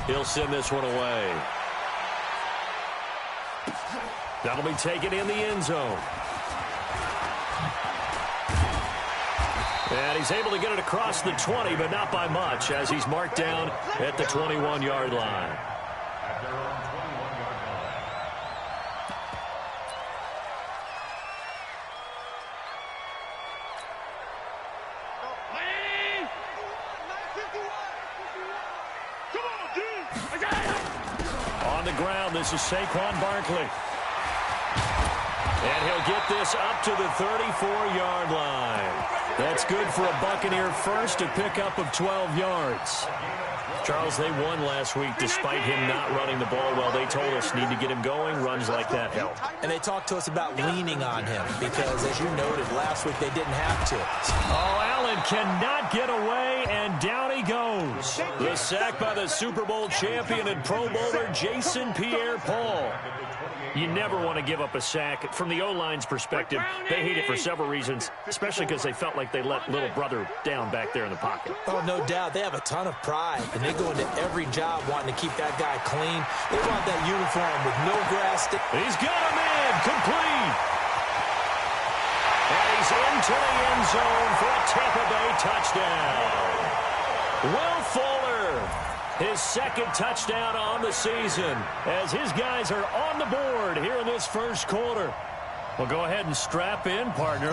He'll send this one away. That'll be taken in the end zone. And he's able to get it across the 20, but not by much, as he's marked down at the 21-yard line. On the ground, this is Saquon Barkley. And he'll get this up to the 34-yard line. That's good for a Buccaneer first, a pickup of 12 yards. Charles, they won last week despite him not running the ball well. They told us need to get him going. Runs like that help. And they talked to us about leaning on him because, as you noted, last week they didn't have to. Oh, Allen cannot get away, and down he goes. The sack by the Super Bowl champion and Pro Bowler Jason Pierre-Paul. You never want to give up a sack. From the O-line's perspective, they hate it for several reasons, especially because they felt like they let little brother down back there in the pocket. Oh, no doubt. They have a ton of pride, and they go into every job wanting to keep that guy clean. They want that uniform with no grass. He's got him in. Complete. And he's into the end zone for a Tampa Bay touchdown. Will Fuller, his second touchdown on the season, as his guys are on the board here in this first quarter. Well, go ahead and strap in, partner.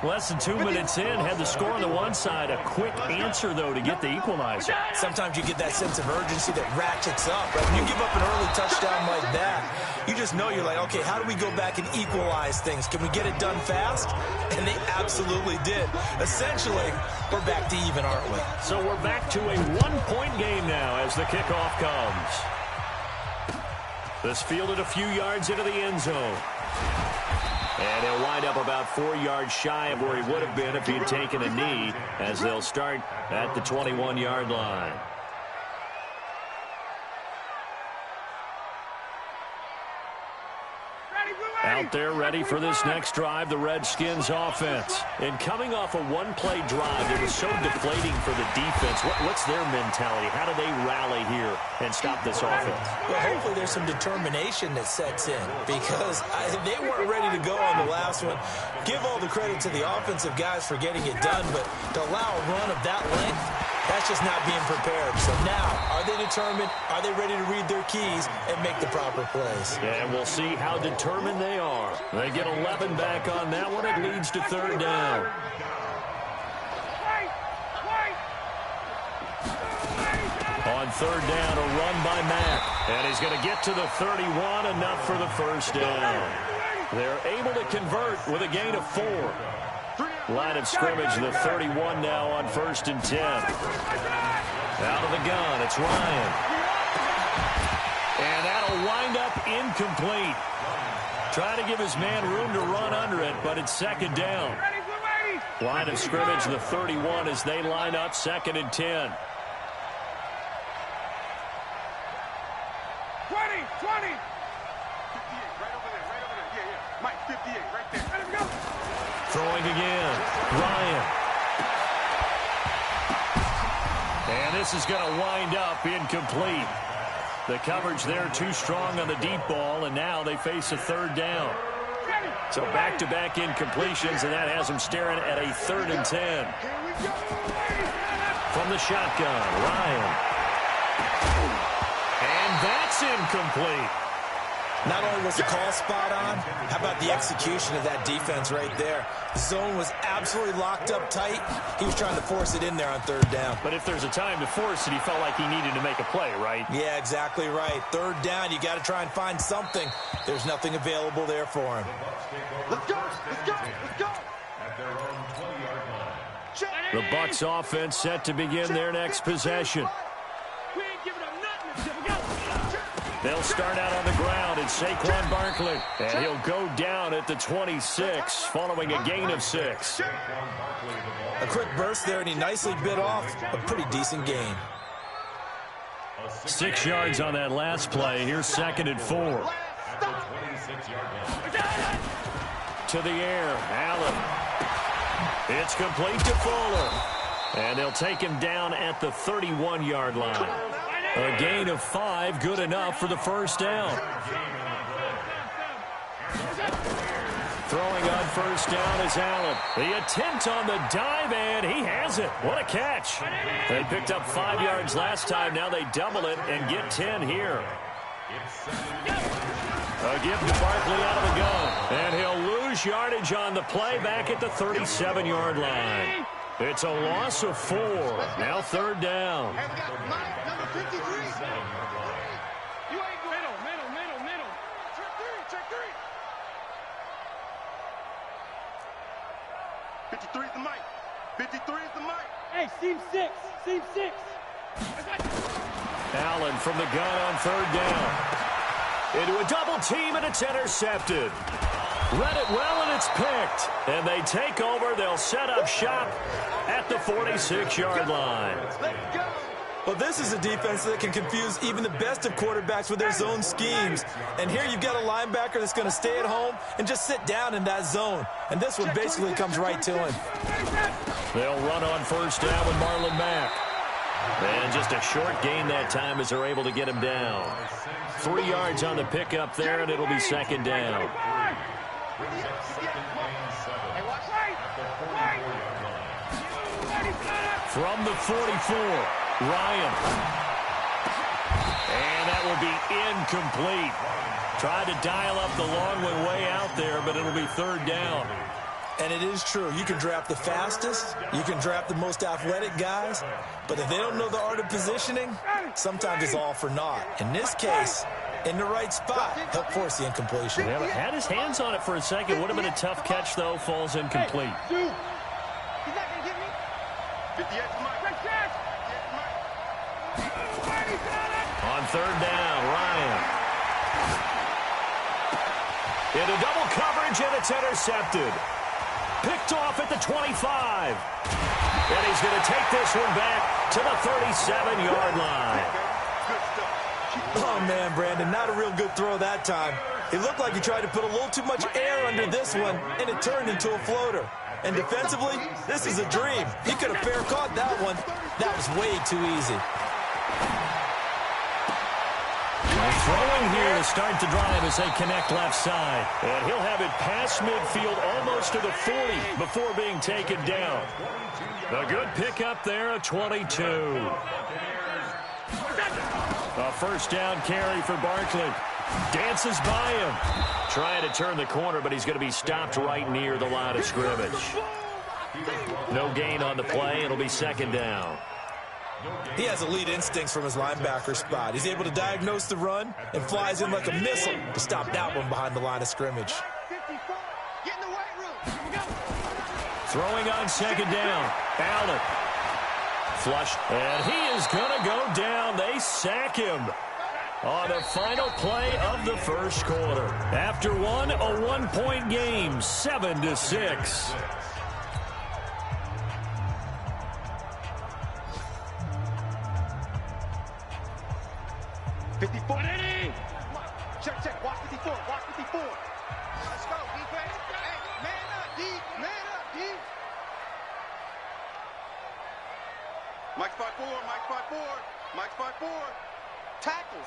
Less than 2 minutes in, had the score on the one side. A quick answer, though, to get the equalizer. Sometimes you get that sense of urgency that ratchets up. Right? When you give up an early touchdown like that, you just know you're like, okay, how do we go back and equalize things? Can we get it done fast? And they absolutely did. Essentially, we're back to even, aren't we? So we're back to a one-point game now as the kickoff comes. This fielded a few yards into the end zone. And he'll wind up about 4 yards shy of where he would have been if he had taken a knee, as they'll start at the 21-yard line. Out there ready for this next drive, the Redskins offense. And coming off a one-play drive, it was so deflating for the defense. What's their mentality? How do they rally here and stop this offense? Well, hopefully there's some determination that sets in, because they weren't ready to go on the last one. Give all the credit to the offensive guys for getting it done, but to allow a run of that length, that's just not being prepared. So now, are they determined? Are they ready to read their keys and make the proper plays? And we'll see how determined they are. They get 11 back on that one. It leads to third down. On third down, a run by Mack. And he's going to get to the 31, enough for the first down. They're able to convert with a gain of 4. Line of scrimmage, the 31 now on 1st and 10. Out of the gun, it's Ryan. And that'll wind up incomplete. Trying to give his man room to run under it, but it's second down. Line of scrimmage, the 31, as they line up 2nd and 10. 20. 58, right over there. Yeah. Mike, 58, right there. Let him go. Throwing again, Ryan. And this is going to wind up incomplete. The coverage there too strong on the deep ball, and now they face a third down. So back-to-back incompletions, and that has them staring at a 3rd and 10. From the shotgun, Ryan. And that's incomplete. Not only was the call spot on, how about the execution of that defense right there? The zone was absolutely locked up tight. He was trying to force it in there on 3rd down. But if there's a time to force it, he felt like he needed to make a play, right? Yeah, exactly right. 3rd down, you got to try and find something. There's nothing available there for him. Let's go. The Bucs offense set to begin their next possession. They'll start out on the ground, and Saquon Barkley. And he'll go down at the 26, following a gain of 6. A quick burst there, and he nicely bit off a pretty decent gain. 6 yards on that last play. Here's 2nd and 4. To the air, Allen. It's complete to Fuller. And they'll take him down at the 31-yard line. A gain of 5, good enough for the first down. Throwing on first down is Allen. The attempt on the dive, and he has it. What a catch. They picked up 5 yards last time. Now they double it and get 10 here. A give to Barkley out of the gun. And he'll lose yardage on the play back at the 37-yard line. It's a loss of 4. Now third down. Hey, we got Mike, number 53. You ain't middle. Check three. 53 is the mic. 53 is the mic. Hey, seam 6. Allen from the gun on third down. Into a double team, and it's intercepted. Read it well, and it's picked. And they take over. They'll set up shop at the 46-yard line. Let's go. Well, this is a defense that can confuse even the best of quarterbacks with their zone schemes. And here you've got a linebacker that's going to stay at home and just sit down in that zone. And this one basically comes right to him. They'll run on first down with Marlon Mack. And just a short gain that time as they're able to get him down. 3 yards on the pickup there, and it'll be second down. From the 44, Ryan. And that will be incomplete. Tried to dial up the long one way out there, but it'll be third down. And it is true. You can draft the fastest. You can draft the most athletic guys. But if they don't know the art of positioning, sometimes it's all for naught. In this case, in the right spot, help force the incompletion. Yeah, but had his hands on it for a second. Would have been a tough catch, though. Falls incomplete. Hey, dude. He's not going to get me. 58 is the mic. On third down, Ryan. Into double coverage, and it's intercepted. Picked off at the 25. And he's going to take this one back to the 37-yard line. Oh, man, Brandon, not a real good throw that time. It looked like he tried to put a little too much air under this one, and it turned into a floater. And defensively, this is a dream. He could have fair caught that one. That was way too easy. Throwing here to start the drive as they connect left side. And he'll have it past midfield almost to the 40 before being taken down. A good pickup there, a 22. A first down carry for Barkley. Dances by him. Trying to turn the corner, but he's going to be stopped right near the line of scrimmage. No gain on the play. It'll be second down. He has elite instincts from his linebacker spot. He's able to diagnose the run and flies in like a missile to stop that one behind the line of scrimmage. 54. Get in the weight room. Throwing on second down. Allen. Flush. And he is going to go down. They sack him on the final play of the first quarter. After one, a one-point game, 7-6. 54. Check. Watch 54. Let's go, defense. Hey, man up, D. Man up, D. Mike spot 4. Tackles.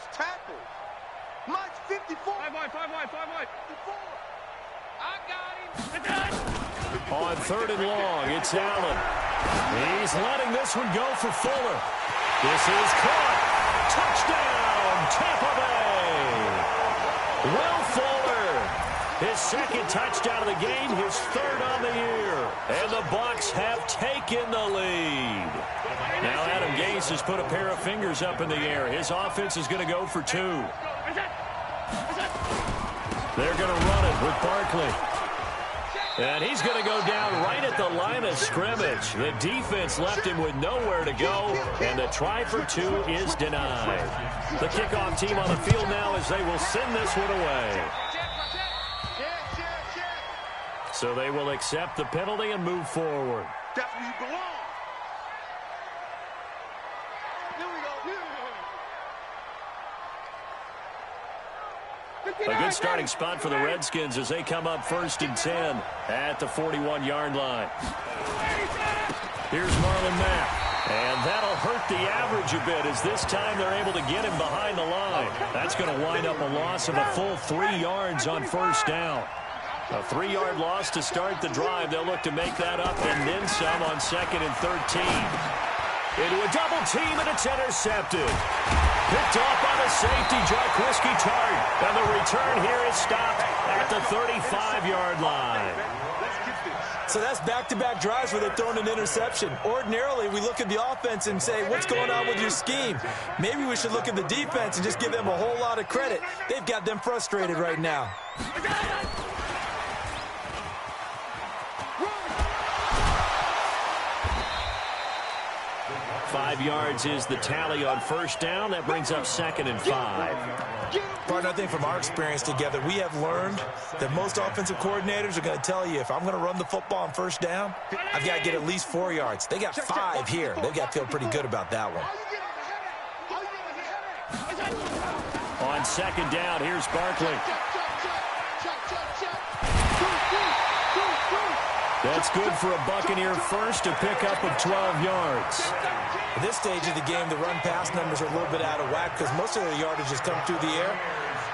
Mike's 54. 5 wide. 54. I got him. On third and long, it's Allen. He's letting this one go for Fuller. This is caught. Touchdown, Tampa Bay. Will Fuller, his second touchdown of the game, his third on the year. And the Bucs have taken the lead. Now Adam Gase has put a pair of fingers up in the air. His offense is going to go for 2. They're going to run it with Barkley. And he's going to go down right at the line of scrimmage. The defense left him with nowhere to go, and the try for 2 is denied. The kickoff team on the field now as they will send this one away. So they will accept the penalty and move forward. That's where you belong. Here we go. A good starting spot for the Redskins as they come up 1st and 10 at the 41-yard line. Here's Marlon Mack. And that'll hurt the average a bit as this time they're able to get him behind the line. That's going to wind up a loss of a full 3 yards on first down. A 3-yard loss to start the drive. They'll look to make that up and then some on 2nd and 13. Into a double team, and it's intercepted. Picked off by the safety, Jarquiski Tart. And the return here is stopped at the 35-yard line. So that's back-to-back drives where they're throwing an interception. Ordinarily, we look at the offense and say, what's going on with your scheme? Maybe we should look at the defense and just give them a whole lot of credit. They've got them frustrated right now. 5 yards is the tally on first down. That brings up 2nd and 5. Partner, I think from our experience together, we have learned that most offensive coordinators are going to tell you, if I'm going to run the football on first down, I've got to get at least 4 yards. They got 5 here. They've got to feel pretty good about that one. On 2nd down, here's Barkley. That's good for a Buccaneer first to pick up of 12 yards. At this stage of the game, the run-pass numbers are a little bit out of whack because most of the yardage has come through the air.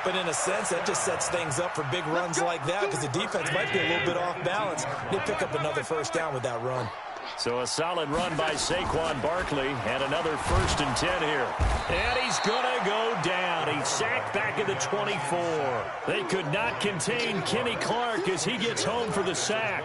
But in a sense, that just sets things up for big runs like that because the defense might be a little bit off balance. They pick up another first down with that run. So a solid run by Saquon Barkley and another 1st and 10 here. And he's going to go down. He's sacked back at the 24. They could not contain Kenny Clark as he gets home for the sack.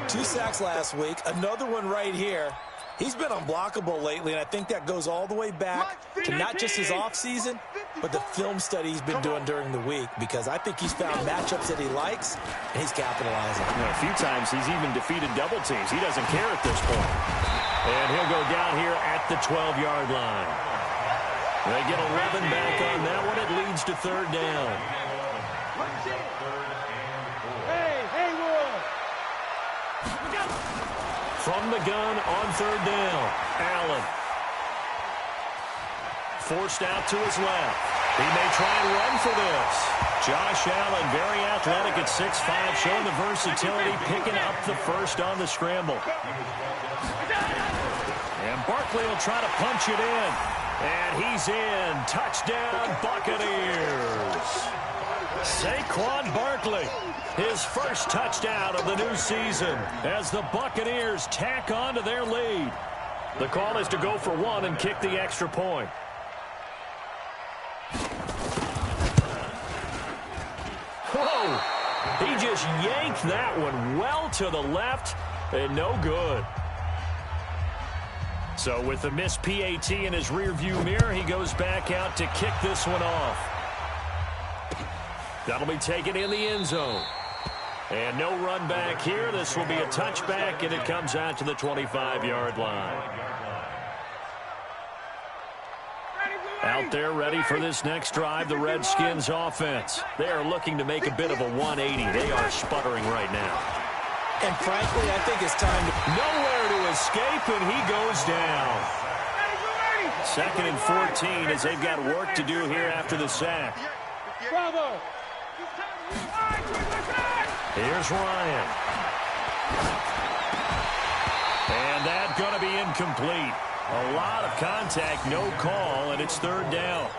2 sacks last week, another one right here. He's been unblockable lately, and I think that goes all the way back to not just his offseason, but the film study he's been doing during the week, because I think he's found matchups that he likes, and he's capitalizing. A few times he's even defeated double teams. He doesn't care at this point. And he'll go down here at the 12-yard line. They get 11 back on that one. It leads to 3rd down. From the gun on 3rd down, Allen. Forced out to his left. He may try and run for this. Josh Allen, very athletic at 6'5", showing the versatility, picking up the first on the scramble. And Barkley will try to punch it in. And he's in. Touchdown, Buccaneers. Saquon Barkley, his first touchdown of the new season as the Buccaneers tack on to their lead. The call is to go for 1 and kick the extra point. Whoa! He just yanked that one well to the left and no good. So with the missed PAT in his rearview mirror, he goes back out to kick this one off. That'll be taken in the end zone. And no run back here. This will be a touchback, and it comes out to the 25-yard line. Out there ready for this next drive, the Redskins offense. They are looking to make a bit of a 180. They are sputtering right now. And frankly, I think it's time to... Nowhere to escape, and he goes down. 2nd and 14 as they've got work to do here after the sack. Bravo. Here's Ryan. And that's going to be incomplete. A lot of contact, no call, and it's 3rd down.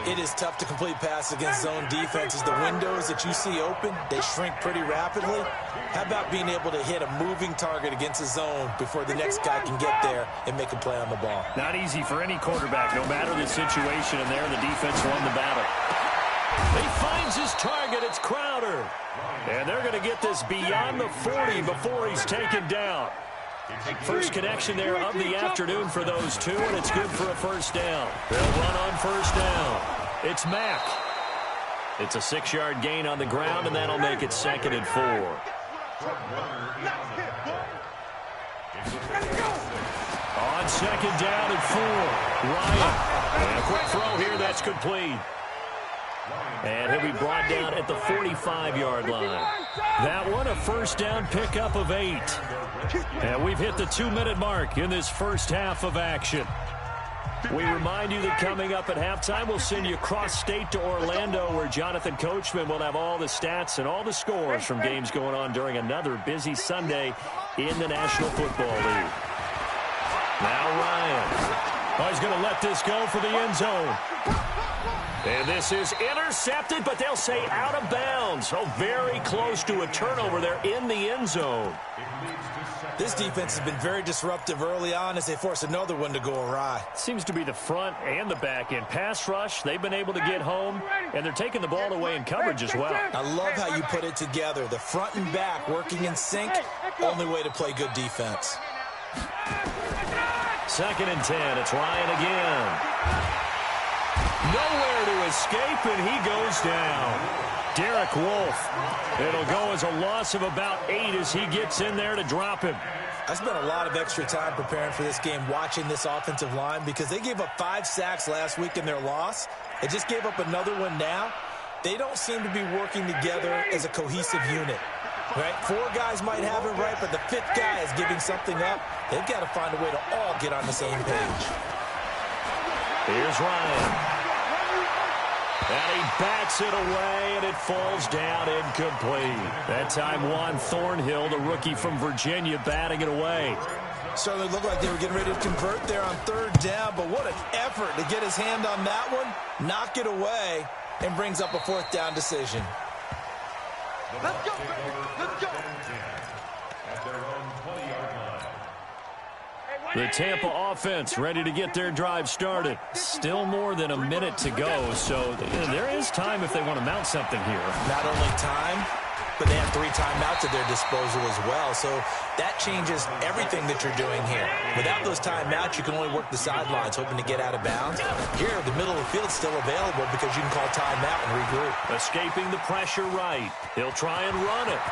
It is tough to complete passes against zone defenses. The windows that you see open, they shrink pretty rapidly. How about being able to hit a moving target against a zone before the next guy can get there and make a play on the ball? Not easy for any quarterback, no matter the situation, and there the defense won the battle. He finds his target. It's Crowder. And they're going to get this beyond the 40 before he's taken down. First connection there of the afternoon for those two, and it's good for a 1st down. They'll run on 1st down. It's Mack. It's a 6-yard gain on the ground, and that'll make it 2nd and 4. On 2nd down and 4, Ryan. And a quick throw here, that's complete. And he'll be brought down at the 45-yard line. That one, a 1st down pickup of 8. And we've hit the 2-minute mark in this first half of action. We remind you that coming up at halftime, we'll send you cross-state to Orlando, where Jonathan Coachman will have all the stats and all the scores from games going on during another busy Sunday in the National Football League. Now Ryan. Oh, he's going to let this go for the end zone. And this is intercepted, but they'll say out of bounds. Oh, very close to a turnover there in the end zone. This defense has been very disruptive early on as they force another one to go awry. Seems to be the front and the back end. Pass rush, they've been able to get home, and they're taking the ball away in coverage as well. I love how you put it together. The front and back working in sync, only way to play good defense. 2nd and 10, it's Ryan again. Nowhere to escape, and he goes down. Derek Wolfe. It'll go as a loss of about 8 as he gets in there to drop him. I spent a lot of extra time preparing for this game watching this offensive line because they gave up 5 sacks last week in their loss. They just gave up another one now. They don't seem to be working together as a cohesive unit. Right? 4 guys might have it right, but the 5th guy is giving something up. They've got to find a way to all get on the same page. Here's Ryan. And he bats it away, and it falls down incomplete. That time, Juan Thornhill, the rookie from Virginia, batting it away. Certainly looked like they were getting ready to convert there on 3rd down, but what an effort to get his hand on that one, knock it away, and brings up a 4th down decision. Let's go, baby. Let's go. The Tampa offense ready to get their drive started. Still more than a minute to go, so there is time if they want to mount something here. Not only time, but they have 3 timeouts at their disposal as well, so that changes everything that you're doing here. Without those timeouts, you can only work the sidelines, hoping to get out of bounds. Here, the middle of the field is still available because you can call timeout and regroup. Escaping the pressure right. He'll try and run it.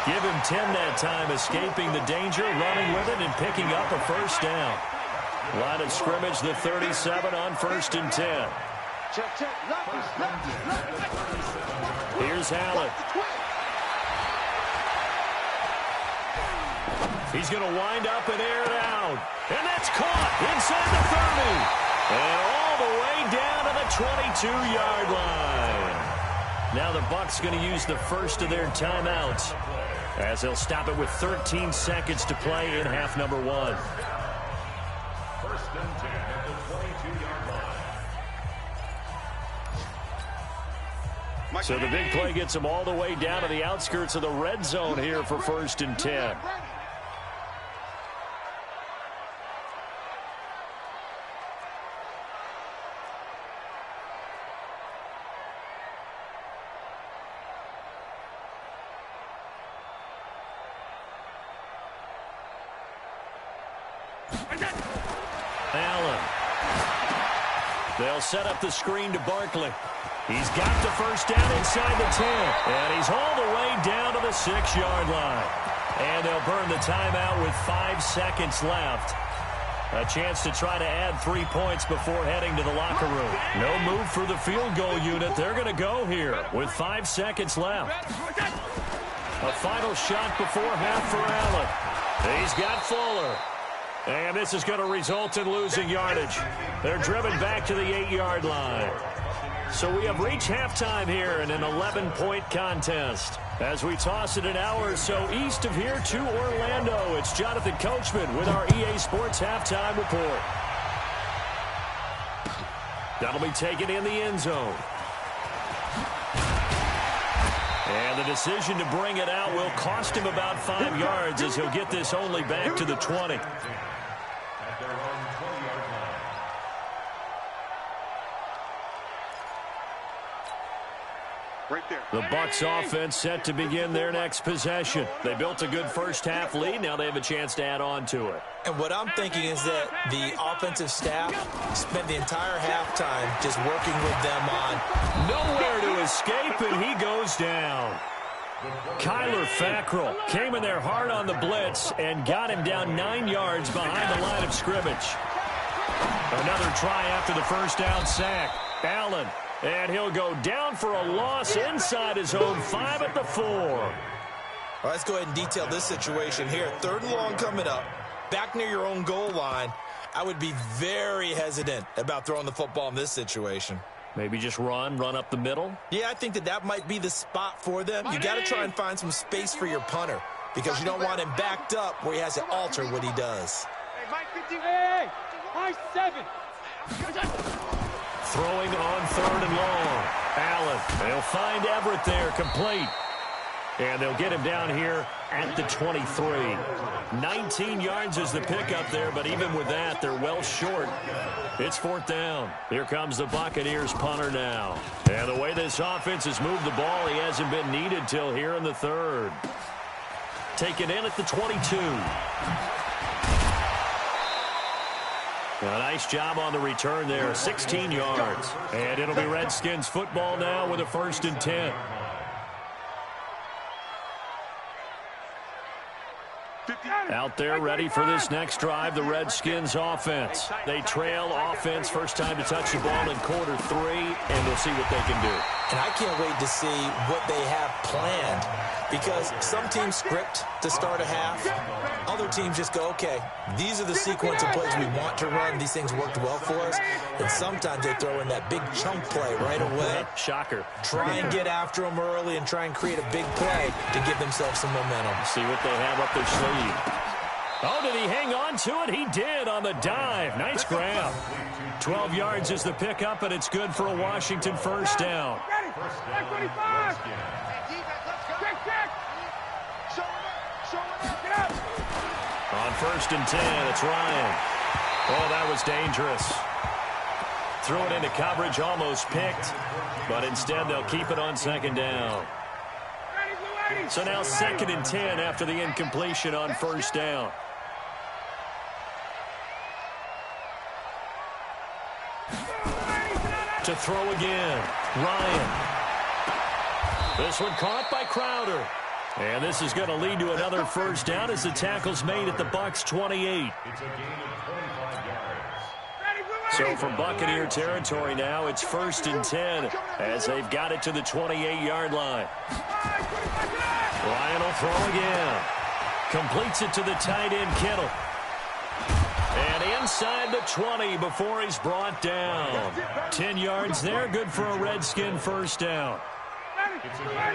Give him 10 that time, escaping the danger, running with it, and picking up a 1st down. Line of scrimmage, the 37 on 1st and 10. Check, check. Here's Allen. He's going to wind up and air it out. And that's caught inside the 30. And all the way down to the 22-yard line. Now the Bucs going to use the first of their timeouts, as they'll stop it with 13 seconds to play in half number 1. 1st and 10 at the 22-yard line. So the big play gets them all the way down to the outskirts of the red zone here for 1st and 10. Allen. They'll set up the screen to Barkley. He's got the 1st down inside the 10. And he's all the way down to the 6-yard line. And they'll burn the timeout with 5 seconds left. A chance to try to add 3 points before heading to the locker room. No move for the field goal unit. They're going to go here with 5 seconds left. A final shot before half for Allen. He's got Fuller. And this is going to result in losing yardage. They're driven back to the 8-yard line. So we have reached halftime here in an 11-point contest. As we toss it an hour or so east of here to Orlando, it's Jonathan Coachman with our EA Sports Halftime Report. That'll be taken in the end zone. And the decision to bring it out will cost him about 5 yards as he'll get this only back to the 20. Right there. The Bucs offense set to begin their next possession. They built a good first-half lead. Now they have a chance to add on to it. And what I'm thinking is that the offensive staff spent the entire halftime just working with them on nowhere to escape, and he goes down. Kyler Fackrell came in there hard on the blitz and got him down 9 yards behind the line of scrimmage. Another try after the first down sack. Allen. And he'll go down for a loss inside his own 5 at the 4. All right, let's go ahead and detail this situation here. 3rd and long coming up, back near your own goal line. I would be very hesitant about throwing the football in this situation. Maybe just run up the middle? Yeah, I think that might be the spot for them. You got to try and find some space for your punter. because you don't want him backed up where he has to alter what he does. Hey, Mike, 50. Hey, high 7. Throwing on 3rd and long. Allen, they'll find Everett there, complete. And they'll get him down here at the 23. 19 yards is the pickup there, but even with that, they're well short. It's 4th down. Here comes the Buccaneers punter now. And the way this offense has moved the ball, he hasn't been needed till here in the 3rd. Taken in at the 22. A nice job on the return there, 16 yards. And it'll be Redskins football now with a 1st and 10. Out there ready for this next drive, the Redskins offense. They trail offense, first time to touch the ball in quarter 3, and we'll see what they can do. And I can't wait to see what they have planned, because some teams script to start a half. Other teams just go, okay, these are the sequence of plays we want to run. These things worked well for us. And sometimes they throw in that big chunk play right away. Shocker. Try and get after them early and try and create a big play to give themselves some momentum. See what they have up their sleeve. Oh, did he hang on to it? He did on the dive. Nice grab. 12 yards is the pickup, and it's good for a Washington 1st down. Ready, 25. Check. Get up. On 1st and 10, it's Ryan. Oh, that was dangerous. Threw it into coverage, almost picked, but instead they'll keep it on 2nd down. So now 2nd and 10 after the incompletion on 1st down. To throw again, Ryan. This one caught by Crowder. And this is going to lead to another 1st down as the tackle's made at the Bucs 28. So from Buccaneer territory now, it's 1st and 10 as they've got it to the 28-yard line. Ryan will throw again. Completes it to the tight end, Kittle. And inside the 20 before he's brought down. 10 yards there, good for a Redskin 1st down.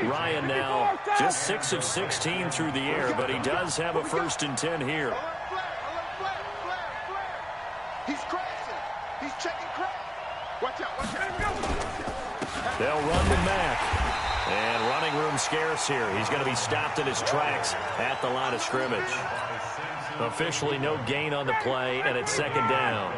Ryan now just 6 of 16 through the air, but he does have a 1st and 10 here. He's crashing. He's checking crash. Watch out. They'll run with Mack. And running room scarce here. He's going to be stopped in his tracks at the line of scrimmage. Officially no gain on the play, and it's 2nd down.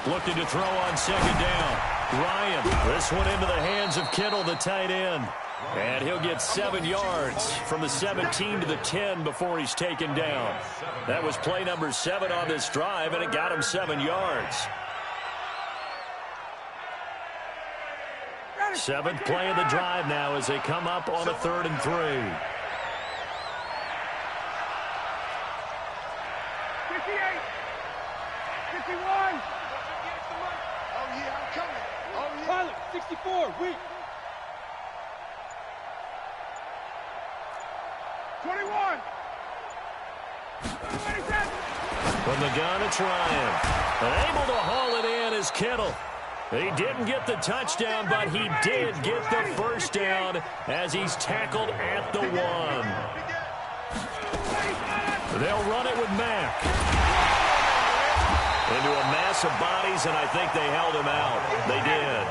Looking to throw on 2nd down. Ryan, this one into the hands of Kittle, the tight end. And he'll get 7 yards from the 17 to the 10 before he's taken down. That was play number 7 on this drive, and it got him 7 yards. 7th play of the drive now as they come up on a 3rd and 3. 58. 51. Oh, yeah, I'm coming. Oh, yeah. Pilot, 64, weak. 21. From the gun, it's Ryan. And able to haul it in is Kittle. He didn't get the touchdown, but he did get the 1st down as he's tackled at the 1. They'll run it with Mack. Into a mass of bodies, and I think they held him out. They did.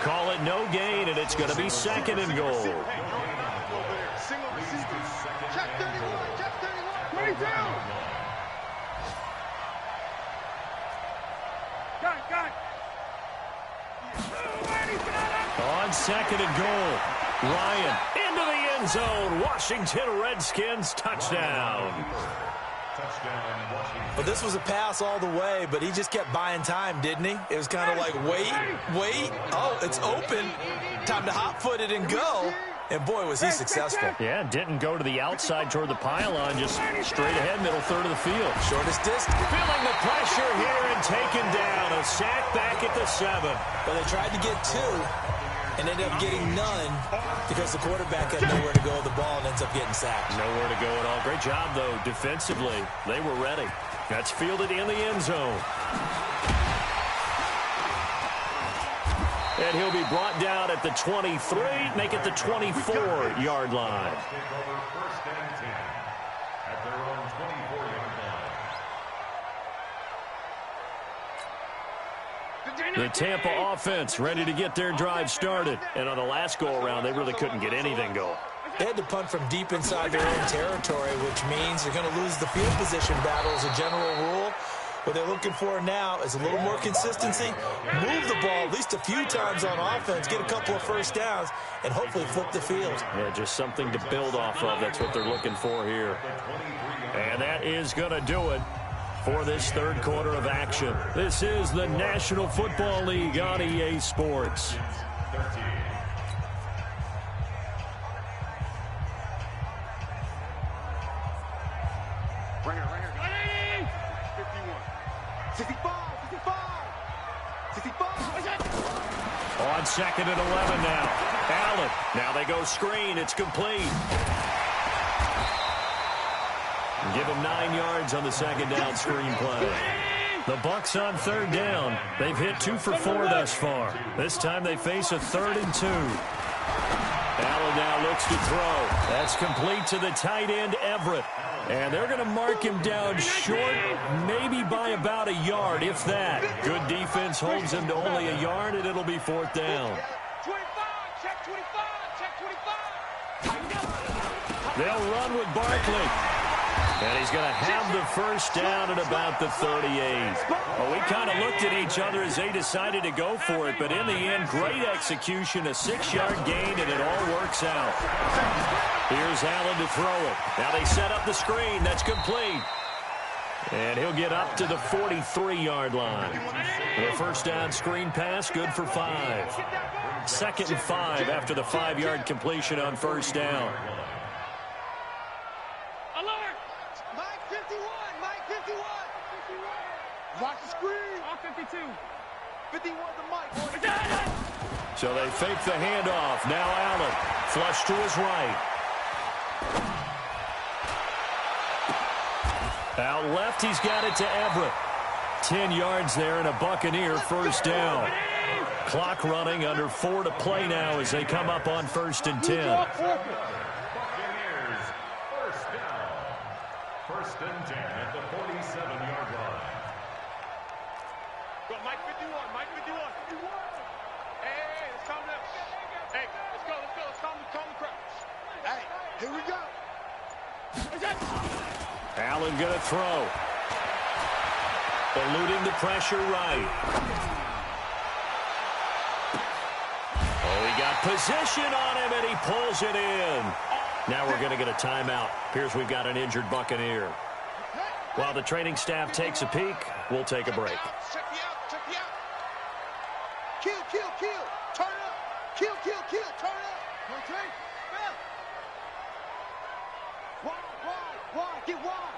Call it no gain, and it's going to be 2nd and goal. Check 31. Check 31. 22. Got it. On 2nd and goal, Ryan into the end zone. Washington Redskins touchdown. But this was a pass all the way, but he just kept buying time, didn't he? It was kind of like, wait. Oh, it's open. Time to hot-foot it and go. And, boy, was he successful. Yeah, didn't go to the outside toward the pylon, just straight ahead, middle third of the field. Shortest distance. Feeling the pressure here and taken down. A sack back at the 7. But they tried to get 2. and ended up getting none because the quarterback had nowhere to go with the ball and ends up getting sacked. Nowhere to go at all. Great job, though, defensively. They were ready. That's fielded in the end zone. And he'll be brought down at the 23, make it the 24-yard line. The Tampa offense ready to get their drive started. And on the last go-around, they really couldn't get anything going. They had to punt from deep inside their own territory, which means they're going to lose the field position battle as a general rule. What they're looking for now is a little more consistency, move the ball at least a few times on offense, get a couple of first downs, and hopefully flip the field. Yeah, just something to build off of. That's what they're looking for here. And that is going to do it for this third quarter of action. This is the National Football League on EA Sports. Right here. 55. On second and 11 now. Allen. Now they go screen. It's complete. Give him 9 yards on the second down screen play. The Bucs on third down. They've hit 2 for 4 thus far. This time they face a 3rd and 2. Allen now looks to throw. That's complete to the tight end, Everett. And they're going to mark him down short, maybe by about a yard, if that. Good defense holds him to only a yard, and it'll be 4th down. 25, check 25. They'll run with Barkley. And he's going to have the first down at about the 38. Well, we kind of looked at each other as they decided to go for it, but in the end, great execution, a 6-yard gain, and it all works out. Here's Allen to throw it. Now they set up the screen. That's complete. And he'll get up to the 43-yard line. The first down screen pass, good for 5. 2nd and 5 after the 5-yard completion on first down. Watch the screen. 52. 51 the mic. So they fake the handoff. Now Allen. Flush to his right. Out left, he's got it to Everett. 10 yards there and a Buccaneer first down. Clock running, under 4 to play now as they come up on 1st and 10. Buccaneers first down. 1st and 10 at the 47-yard line. Go, Mike 51, Mike 51. Hey, let's calm down. Hey, let's go. Let's calm the crowd. Hey, here we go. Allen going to throw. Eluding the pressure right. Oh, he got position on him, and he pulls it in. Now we're going to get a timeout. Appears we've got an injured Buccaneer. While the training staff takes a peek, we'll take a break. Check me out. Kill. Turn up. Kill. Turn up. Okay. Wide. Get wide.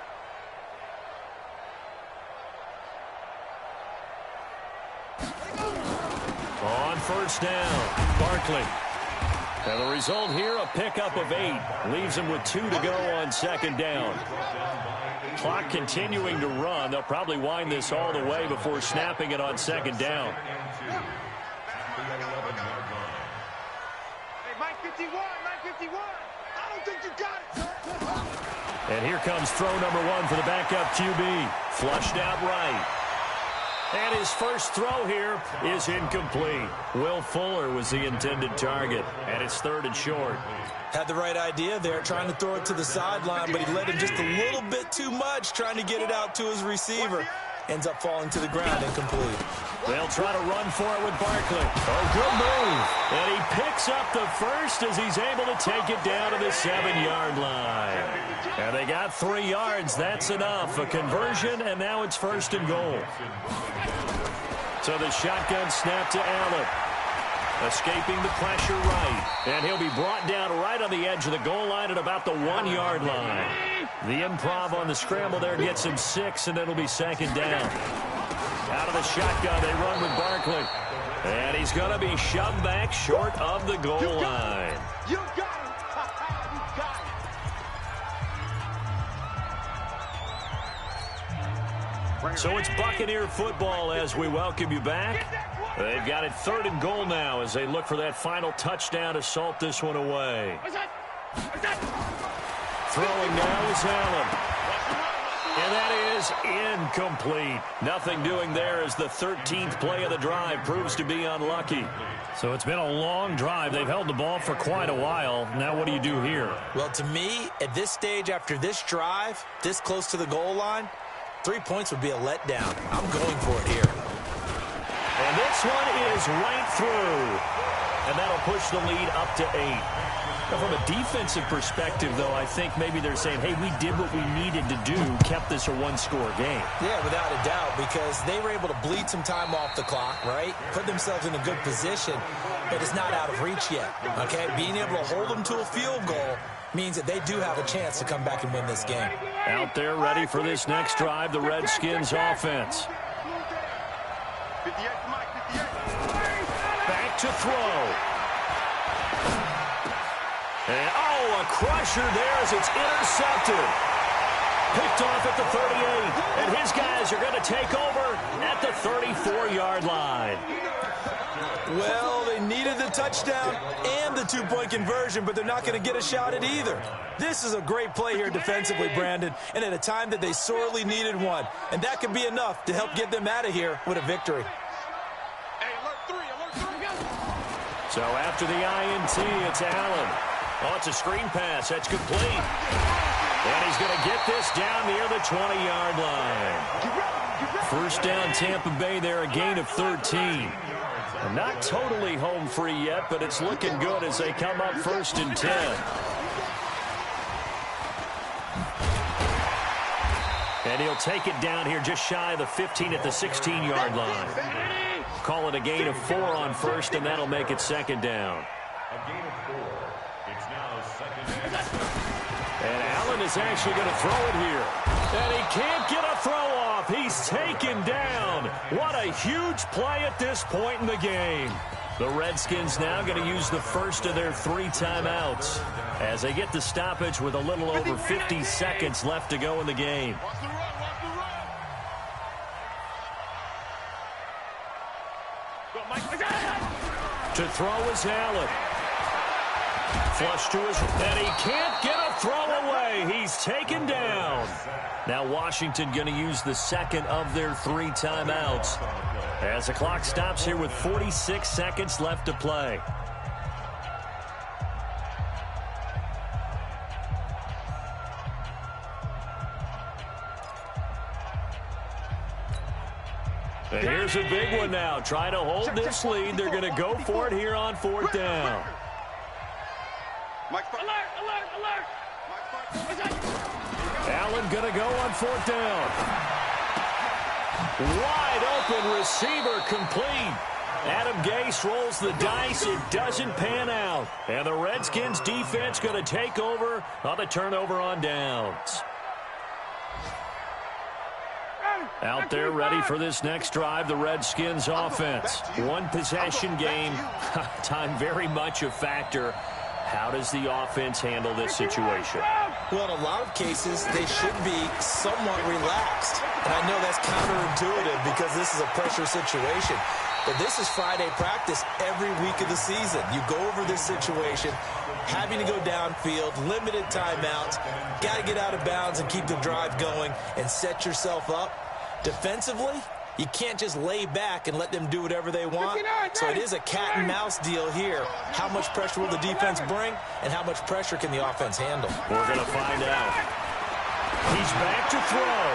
On first down, Barkley. And the result here, a pickup of 8. Leaves him with 2 to go on second down. Clock continuing to run. They'll probably wind this all the way before snapping it on second down. Hey, Mike 51. I don't think you got it, sir. And here comes throw number 1 for the backup QB. Flushed out right. And his first throw here is incomplete. Will Fuller was the intended target, and it's 3rd and short. Had the right idea there, trying to throw it to the sideline, but he led him just a little bit too much, trying to get it out to his receiver. Ends up falling to the ground, incomplete. They'll try to run for it with Barkley. Oh, good move. And he picks up the first as he's able to take it down to the 7-yard line. And they got 3 yards. That's enough. A conversion, and now it's 1st and goal. So the shotgun snap to Allen. Escaping the pressure right. And he'll be brought down right on the edge of the goal line at about the 1-yard line. The improv on the scramble there gets him 6, and it'll be 2nd down. Out of the shotgun, they run with Barkley. And he's going to be shoved back short of the goal line. You got it. You got it. So it's Buccaneer football as we welcome you back. They've got it 3rd and goal now as they look for that final touchdown to salt this one away. Throwing now is Allen. And that is incomplete. Nothing doing there as the 13th play of the drive proves to be unlucky. So it's been a long drive. They've held the ball for quite a while. Now what do you do here? Well, to me, at this stage after this drive, this close to the goal line, 3 points would be a letdown. I'm going for it here. And this one is right through. And that'll push the lead up to 8. Now, from a defensive perspective, though, I think maybe they're saying, hey, we did what we needed to do, kept this a one-score game. Yeah, without a doubt, because they were able to bleed some time off the clock, right? Put themselves in a good position, but it's not out of reach yet, okay? Being able to hold them to a field goal means that they do have a chance to come back and win this game. Out there ready for this next drive, the Redskins offense. 58, Mike, 58. Back to throw. And, oh, a crusher there as it's intercepted. Picked off at the 38. And his guys are going to take over at the 34-yard line. Well, they needed the touchdown and the 2-point conversion, but they're not going to get a shot at either. This is a great play here defensively, Brandon, and at a time that they sorely needed one. And that could be enough to help get them out of here with a victory. Hey, alert 3, alert 3. So after the INT, it's Allen. Oh, it's a screen pass. That's complete. And he's going to get this down near the 20-yard line. First down, Tampa Bay there, a gain of 13. Not totally home free yet, but it's looking good as they come up 1st and 10. And he'll take it down here just shy of the 15 at the 16-yard line. Call it a gain of 4 on 1st, and that'll make it 2nd down. A gain of 4. It's now 2nd and 7. And Allen is actually going to throw it here. And he can't get a throw off. He's taken down. What a huge play at this point in the game. The Redskins now going to use the first of their 3 timeouts as they get the stoppage with a little over 50 seconds left to go in the game. Watch the run, watch the run. Go, Mike. To throw is Allen. Flush to his, and he can't get a throw away. He's taken down. Now Washington going to use the second of their 3 timeouts as the clock stops here with 46 seconds left to play. And here's a big one now. Trying to hold this lead. They're going to go for it here on 4th down. Mike, alert, alert, alert. Allen going to go on 4th down. Wide open receiver complete. Adam Gase rolls the dice. It doesn't pan out. And the Redskins defense going to take over on the turnover on downs. Out there ready for this next drive, the Redskins offense. 1 possession game. Time very much a factor. How does the offense handle this situation? Well, in a lot of cases, they should be somewhat relaxed. And I know that's counterintuitive because this is a pressure situation. But this is Friday practice every week of the season. You go over this situation, having to go downfield, limited timeouts, got to get out of bounds and keep the drive going and set yourself up. Defensively, you can't just lay back and let them do whatever they want. So it is a cat and mouse deal here. How much pressure will the defense bring, and how much pressure can the offense handle? We're going to find out. He's back to throw.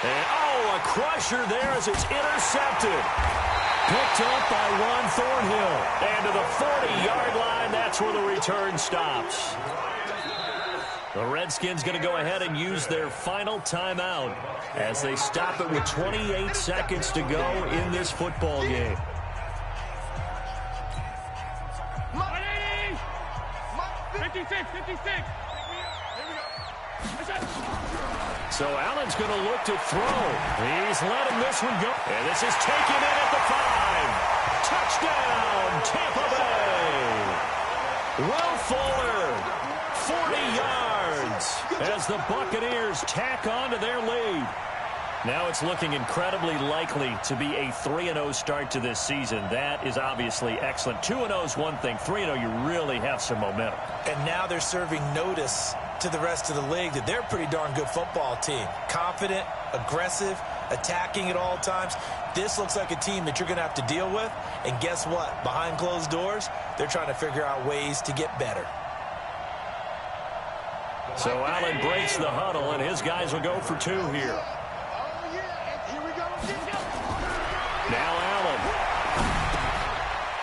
And, oh, a crusher there as it's intercepted. Picked up by Ron Thornhill. And to the 40-yard line, that's where the return stops. The Redskins going to go ahead and use their final timeout as they stop it with 28 seconds to go in this football game. Mike. 56. So Allen's going to look to throw. He's letting this one go. And this is taken in at the 5. Touchdown, Tampa Bay! Will Fuller, 40 yards as the Buccaneers tack on to their lead. Now it's looking incredibly likely to be a 3-0 start to this season. That is obviously excellent. 2-0 is one thing. 3-0, you really have some momentum. And now they're serving notice to the rest of the league that they're a pretty darn good football team. Confident, aggressive, attacking at all times. This looks like a team that you're going to have to deal with. And guess what? Behind closed doors, they're trying to figure out ways to get better. So Allen breaks the huddle, and his guys will go for 2 here. Now Allen.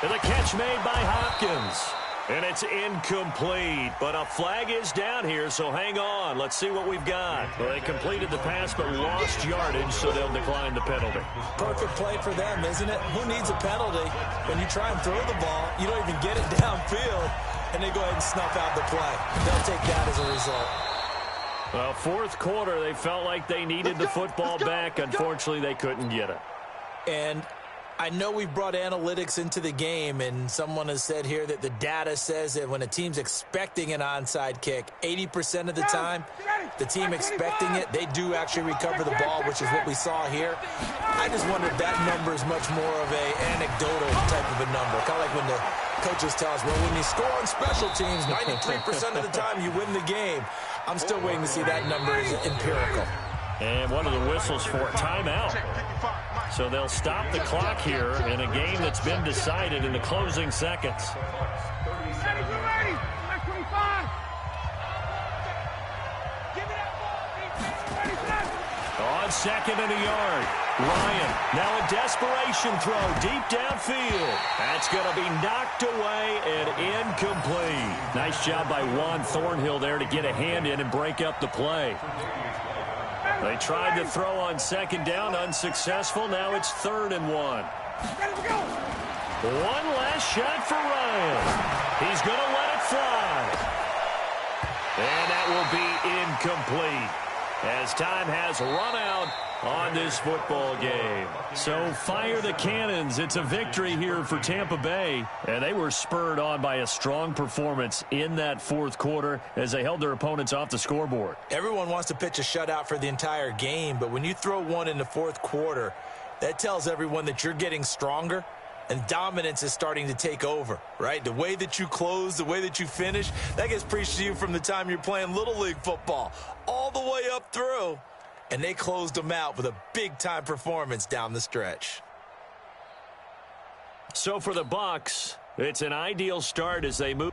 And the catch made by Hopkins. And it's incomplete, but a flag is down here, so hang on. Let's see what we've got. Well, they completed the pass but lost yardage, so they'll decline the penalty. Perfect play for them, isn't it? Who needs a penalty? When you try and throw the ball, you don't even get it downfield, and they go ahead and snuff out the play. They'll take that as a result. Well, fourth quarter, they felt like they needed the football back. Unfortunately, they couldn't get it. And I know we've brought analytics into the game, and someone has said here that the data says that when a team's expecting an onside kick, 80% of the time, the team expecting it, they do actually recover the ball, which is what we saw here. I just wonder if that number is much more of an anecdotal type of a number. Kind of like when the coaches tell us, well, when you score on special teams, 93% of the time you win the game. I'm still waiting to see that number is empirical. And one of the whistles for timeout. So they'll stop the clock here in a game that's been decided in the closing seconds. On 2nd and a yard. Ryan, now a desperation throw deep downfield. That's going to be knocked away and incomplete. Nice job by Juan Thornhill there to get a hand in and break up the play. They tried to throw on 2nd down, unsuccessful. Now it's 3rd and 1. One last shot for Ryan. He's going to let it fly. And that will be incomplete as time has run out on this football game. So fire the cannons. It's a victory here for Tampa Bay. And they were spurred on by a strong performance in that fourth quarter as they held their opponents off the scoreboard. Everyone wants to pitch a shutout for the entire game, but when you throw one in the fourth quarter, that tells everyone that you're getting stronger and dominance is starting to take over, right? The way that you close, the way that you finish, that gets preached to you from the time you're playing Little League football all the way up through. And they closed them out with a big-time performance down the stretch. So for the Bucs, it's an ideal start as they move.